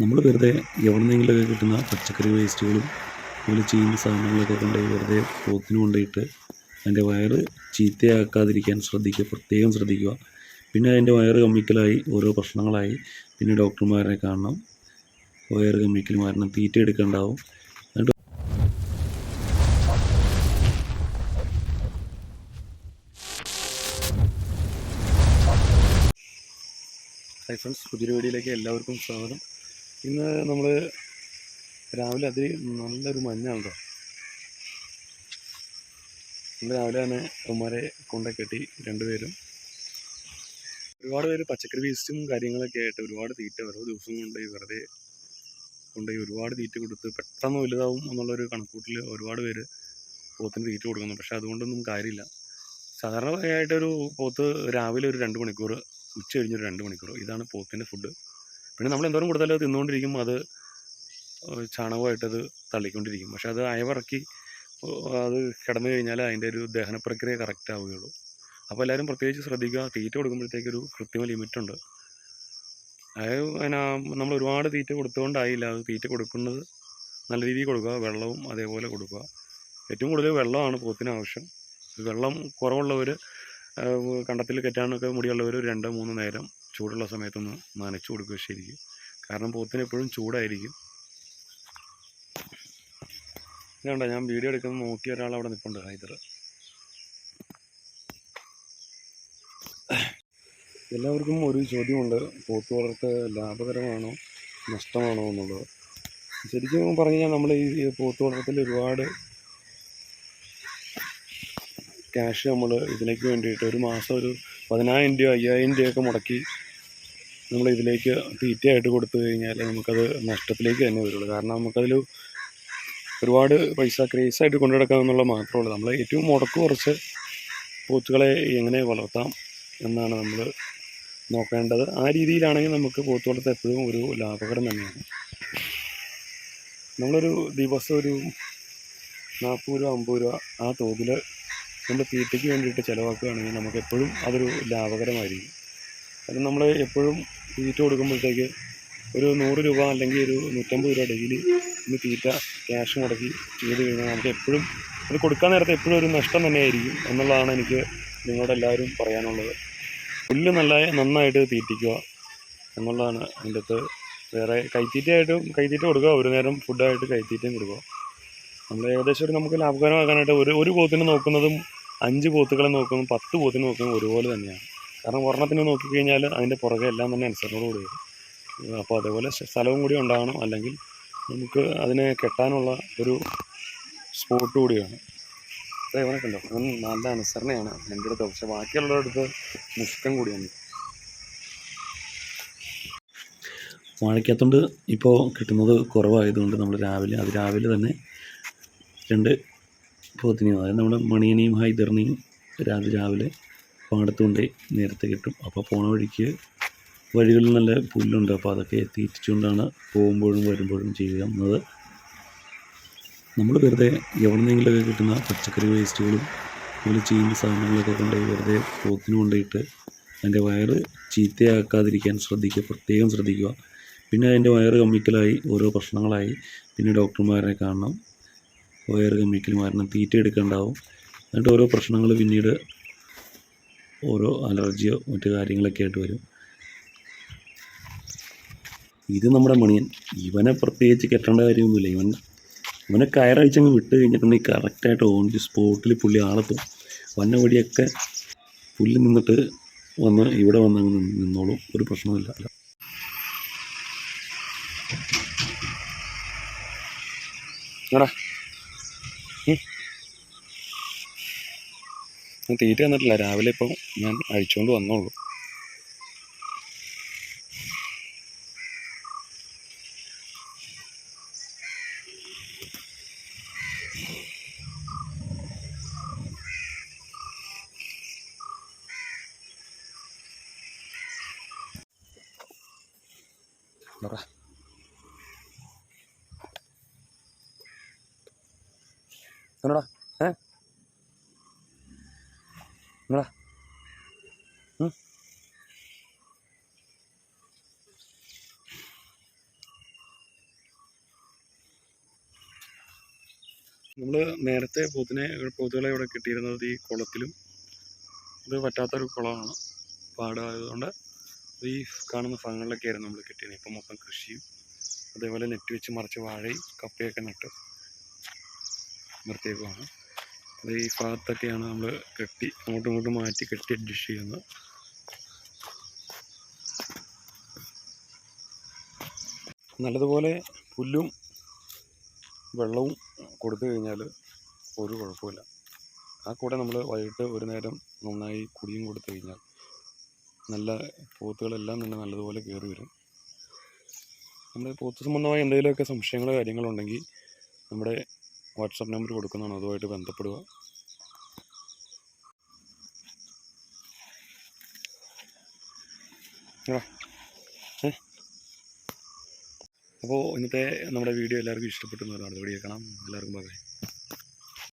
നമ്മൾ വെറുതെ എവിടെന്നെങ്കിലുമൊക്കെ കിട്ടുന്ന പച്ചക്കറി വേസ്റ്റുകളും അതുപോലെ ചീഞ്ഞ സാധനങ്ങളൊക്കെ കൊണ്ടുപോയി വെറുതെ പോത്തിന് കൊണ്ടുപോയിട്ട് അതിൻ്റെ വയറ് ചീത്തയാക്കാതിരിക്കാൻ പ്രത്യേകം ശ്രദ്ധിക്കുക. പിന്നെ അതിൻ്റെ വയറ് കമ്മിക്കലായി ഓരോ പ്രശ്നങ്ങളായി പിന്നെ ഡോക്ടർമാരെ കാണണം, വയറ് കമ്മിക്കൽ മാറണം, തീറ്റ എടുക്കണ്ടാവും. ഹായ് ഫ്രണ്ട്സ്, പുതിയൊരു വീഡിയോയിലേക്ക് എല്ലാവർക്കും സ്വാഗതം. ഇന്ന് നമ്മൾ രാവിലെ നല്ലൊരു മഞ്ഞാണ് കേട്ടോ. നമ്മൾ രാവിലെ തന്നെ ഉമ്മരെ കൊണ്ടേ കെട്ടി രണ്ടുപേരും. ഒരുപാട് പേര് പച്ചക്കറി വേസ്റ്റും കാര്യങ്ങളൊക്കെ ആയിട്ട് ഒരുപാട് തീറ്റ ഓരോ ദിവസം കൊണ്ടുപോയി ഒരുപാട് തീറ്റ കൊടുത്ത് പെട്ടെന്ന് വലുതാവും എന്നുള്ളൊരു കണക്കൂട്ടിൽ ഒരുപാട് പേര് പോത്തിന് തീറ്റ കൊടുക്കുന്നു. പക്ഷേ അതുകൊണ്ടൊന്നും കാര്യമില്ല. സാധാരണയായിട്ടൊരു പോത്ത് രാവിലെ ഒരു 2 മണിക്കൂർ, ഉച്ച കഴിഞ്ഞൊരു 2 മണിക്കൂർ, ഇതാണ് പോത്തിൻ്റെ ഫുഡ്. പിന്നെ നമ്മൾ എന്തോരം കൊടുത്താലും അത് തിന്നുകൊണ്ടിരിക്കും, അത് ചാണകമായിട്ടത് തള്ളിക്കൊണ്ടിരിക്കും. പക്ഷെ അത് അയവിറക്കി അത് കിടന്നു കഴിഞ്ഞാൽ അതിൻ്റെ ഒരു ദഹന പ്രക്രിയ കറക്റ്റ് ആവുകയുള്ളൂ. അപ്പോൾ എല്ലാവരും പ്രത്യേകിച്ച് ശ്രദ്ധിക്കുക. തീറ്റ കൊടുക്കുമ്പോഴത്തേക്കൊരു കൃത്രിമ ലിമിറ്റുണ്ട്. നമ്മൾ ഒരുപാട് തീറ്റ കൊടുത്തുകൊണ്ടായില്ല. അത് തീറ്റ കൊടുക്കുന്നത് നല്ല രീതിയിൽ കൊടുക്കുക, വെള്ളവും അതേപോലെ കൊടുക്കുക. ഏറ്റവും കൂടുതൽ വെള്ളമാണ് പോത്തിന് ആവശ്യം. വെള്ളം കുറവുള്ളവർ, കണ്ടത്തിൽ കെറ്റാനൊക്കെ മുടിയുള്ളവർ 2-3 നേരം ചൂടുള്ള സമയത്തൊന്ന് നനച്ചു കൊടുക്കുക ശരിക്കും. കാരണം പോത്തിന് എപ്പോഴും ചൂടായിരിക്കും. ഇതുകൊണ്ടാണ് ഞാൻ വീഡിയോ എടുക്കുന്നത് നോക്കിയ ഒരാൾ അവിടെ നിൽപ്പുണ്ട്, ഹൈദർ. എല്ലാവർക്കും ഒരു ചോദ്യമുണ്ട്, പോത്ത് വളർത്ത് ലാഭകരമാണോ നഷ്ടമാണോ എന്നുള്ളത്. ശരിക്കും പറഞ്ഞു കഴിഞ്ഞാൽ നമ്മൾ ഈ പോത്ത് വളർത്തൽ ഒരുപാട് ക്യാഷ് നമ്മൾ ഇതിലേക്ക് വേണ്ടിയിട്ട് ഒരു മാസം ഒരു 10,000 രൂപ 5,000 രൂപയൊക്കെ മുടക്കി നമ്മൾ ഇതിലേക്ക് തീറ്റയായിട്ട് കൊടുത്തു കഴിഞ്ഞാൽ നമുക്കത് നഷ്ടത്തിലേക്ക് തന്നെ വരുള്ളൂ. കാരണം നമുക്കതിൽ ഒരുപാട് പൈസ ക്രേസായിട്ട് കൊണ്ടു നടക്കാമെന്നുള്ള മാത്രമേ ഉള്ളൂ. നമ്മൾ ഏറ്റവും മുടക്ക് കുറച്ച് പോത്തുകളെ എങ്ങനെ വളർത്താം എന്നാണ് നമ്മൾ നോക്കേണ്ടത്. ആ രീതിയിലാണെങ്കിൽ നമുക്ക് പോത്ത് വളർത്ത എപ്പോഴും ഒരു ലാഭകരം തന്നെയാണ്. നമ്മളൊരു ദിവസം ഒരു 40 രൂപ 50 രൂപ ആ തോതിൽ നമ്മൾ തീറ്റയ്ക്ക് വേണ്ടിയിട്ട് ചിലവാക്കുകയാണെങ്കിൽ നമുക്ക് എപ്പോഴും അതൊരു ലാഭകരമായിരിക്കും. കാരണം നമ്മൾ എപ്പോഴും തീറ്റ കൊടുക്കുമ്പോഴത്തേക്ക് ഒരു 100 രൂപ അല്ലെങ്കിൽ ഒരു 150 രൂപ ഡെയിലി ഇന്ന് തീറ്റ ക്യാഷ് മുടക്കി ചെയ്ത് കഴിഞ്ഞാൽ നമുക്ക് എപ്പോഴും അത് കൊടുക്കാൻ നേരത്തെ എപ്പോഴും ഒരു നഷ്ടം തന്നെയായിരിക്കും എന്നുള്ളതാണ് എനിക്ക് നിങ്ങളോട് എല്ലാവരും പറയാനുള്ളത്. പുല്ല് നന്നായിട്ട് തീറ്റിക്കുക എന്നുള്ളതാണ് അതിൻ്റെ അകത്ത്. വേറെ കൈത്തീറ്റ കൊടുക്കുക, ഒരു നേരം ഫുഡായിട്ട് കൈത്തീറ്റയും കൊടുക്കുക. നമ്മൾ ഏകദേശം നമുക്ക് ലാഭകരമാക്കാനായിട്ട് ഒരു പോത്തിനെ നോക്കുന്നതും 5 പോത്തുകളെ നോക്കുന്നതും 10 പോത്തിനെ നോക്കുന്നതും ഒരുപോലെ തന്നെയാണ്. കാരണം ഒരെണ്ണത്തിന് നോക്കിക്കഴിഞ്ഞാൽ അതിൻ്റെ പുറകെ എല്ലാം തന്നെ അനുസരണയോട് കൂടി വരും. അപ്പോൾ അതേപോലെ സ്ഥലവും കൂടി ഉണ്ടാകണം, അല്ലെങ്കിൽ നമുക്ക് അതിനെ കെട്ടാനുള്ള ഒരു സ്പോട്ട് കൂടിയാണ്. ഇവനൊക്കെ ഉണ്ടോ, അവൻ നല്ല അനുസരണയാണ് എൻ്റെ അടുത്ത്. പക്ഷെ ബാക്കിയുള്ളവരുടെ അടുത്ത് മുഷ്കം കൂടിയാണ്. വാഴയ്ക്കകത്തോണ്ട് ഇപ്പോൾ കിട്ടുന്നത് കുറവായതുകൊണ്ട് നമ്മൾ രാവിലെ തന്നെ 2 പോത്തിനെയും, അതായത് നമ്മുടെ മണിയനെയും ഹൈദറിനെയും രാവിലെ പാടത്തുകൊണ്ട് നേരത്തെ കിട്ടും. അപ്പോൾ പോണ വഴികളിൽ നല്ല പുല്ലുണ്ട്, അപ്പോൾ അതൊക്കെ തീറ്റിച്ചുകൊണ്ടാണ് പോകുമ്പോഴും വരുമ്പോഴും ചെയ്യുന്നത്. നമ്മൾ വെറുതെ എവിടെന്നെങ്കിലുമൊക്കെ കിട്ടുന്ന പച്ചക്കറി വേസ്റ്റുകളും അതുപോലെ ചീഞ്ഞ സാധനങ്ങളൊക്കെ കൊണ്ടുപോയി വെറുതെ പോത്തിന് കൊണ്ടുപോയിട്ട് അതിൻ്റെ വയറ് ചീത്തയാക്കാതിരിക്കാൻ പ്രത്യേകം ശ്രദ്ധിക്കുക. പിന്നെ അതിൻ്റെ വയറ് കമ്മിക്കലായി ഓരോ പ്രശ്നങ്ങളായി പിന്നെ ഡോക്ടർമാരെ കാണണം, വയറ് കമ്മിക്കൽ മാറണം, തീറ്റ എടുക്കണ്ടാവും. എന്നിട്ട് ഓരോ പ്രശ്നങ്ങൾ പിന്നീട് ഓരോ അലർജിയോ മറ്റു കാര്യങ്ങളൊക്കെ ആയിട്ട് വരും. ഇത് നമ്മുടെ മണിയൻ. ഇവനെ പ്രത്യേകിച്ച് കെട്ടേണ്ട കാര്യമൊന്നുമില്ല. ഇവനെ കയറഴിച്ചങ്ങ് വിട്ട് കഴിഞ്ഞിട്ടുണ്ടെങ്കിൽ കറക്റ്റായിട്ട് ഓൺ സ്പോട്ടിൽ പുള്ളി ആളെത്തും. വന്ന വഴിയൊക്കെ പുല്ല് നിന്നിട്ട് ഇവിടെ വന്നങ്ങ് നിന്നോളും, ഒരു പ്രശ്നമില്ല. എടാ ഞാൻ തീറ്റ തന്നിട്ടില്ല, രാവിലെ ഇപ്പം ഞാൻ അഴിച്ചുകൊണ്ട് വന്നോളൂ. എന്നടാ എന്നടാ നമ്മൾ നേരത്തെ പോത്തുകളെ ഇവിടെ കിട്ടിയിരുന്നത് ഈ കുളത്തിലും. ഇത് പറ്റാത്തൊരു കുളമാണ്, പാടായതുകൊണ്ട് ഈ കാണുന്ന ഭാഗങ്ങളിലൊക്കെയായിരുന്നു നമ്മൾ കിട്ടിയത്. ഇപ്പം മൊത്തം കൃഷിയും അതേപോലെ നെറ്റ് വെച്ച് മറിച്ച് വാഴയും കപ്പയൊക്കെ നട്ട് നിർത്തിയേക്കുവാണ്. അത് ഈ ഭാഗത്തൊക്കെയാണ് നമ്മൾ കെട്ടി അങ്ങോട്ടും ഇങ്ങോട്ടും മാറ്റി കെട്ടി അഡ്ജസ്റ്റ് ചെയ്യുന്നത്. നല്ലതുപോലെ പുല്ലും വെള്ളവും കൊടുത്തു കഴിഞ്ഞാൽ ഒരു കുഴപ്പമില്ല. ആ കൂടെ നമ്മൾ വൈകിട്ട് ഒരു നേരം നന്നായി കുടിയും കൊടുത്തു കഴിഞ്ഞാൽ നല്ല പോത്തുകളെല്ലാം തന്നെ നല്ലതുപോലെ കയറി വരും. നമ്മൾ പോത്ത് സംബന്ധമായ എന്തെങ്കിലുമൊക്കെ സംശയങ്ങളോ കാര്യങ്ങളുണ്ടെങ്കിൽ നമ്മുടെ വാട്സാപ്പ് നമ്പർ കൊടുക്കുന്നതാണ്, അതുമായിട്ട് ബന്ധപ്പെടുക. അപ്പോൾ ഇന്നത്തെ നമ്മുടെ വീഡിയോ എല്ലാവർക്കും ഇഷ്ടപ്പെട്ടു എന്ന് പറഞ്ഞാൽ അടുത്ത വീഡിയോ കാണാം. എല്ലാവർക്കും ബൈ.